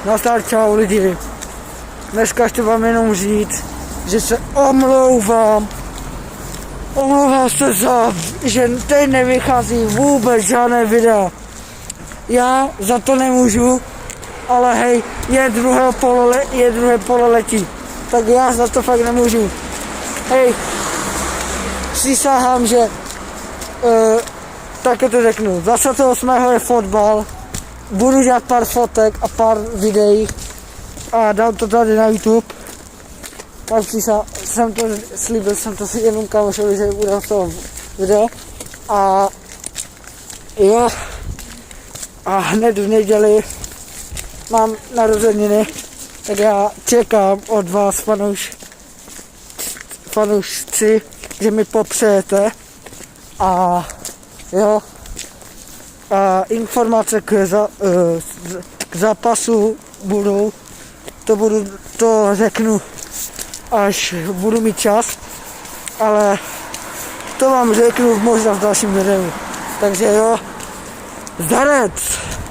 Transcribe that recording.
Nazdar, čau lidi. Dneska chci vám jenom říct, že se omlouvám. Omlouvám se za, že teď nevychází vůbec žádné videa. Já za to nemůžu, ale hej, je druhé pololetí. Tak já za to fakt nemůžu. Hej, přísahám, že také to řeknu. 28. je fotbal. Budu dělat pár fotek a pár videí a dám to tady na YouTube. Tak slíbil jsem to si jenom kamošovi, že udělám to video. A jo, a hned v neděli mám narozeniny, tak já čekám od vás fanoušci, že mi popřejete. A jo, a informace k zápasu to řeknu, až budu mít čas, ale to vám řeknu možná v dalším videu. Takže jo, zdarec!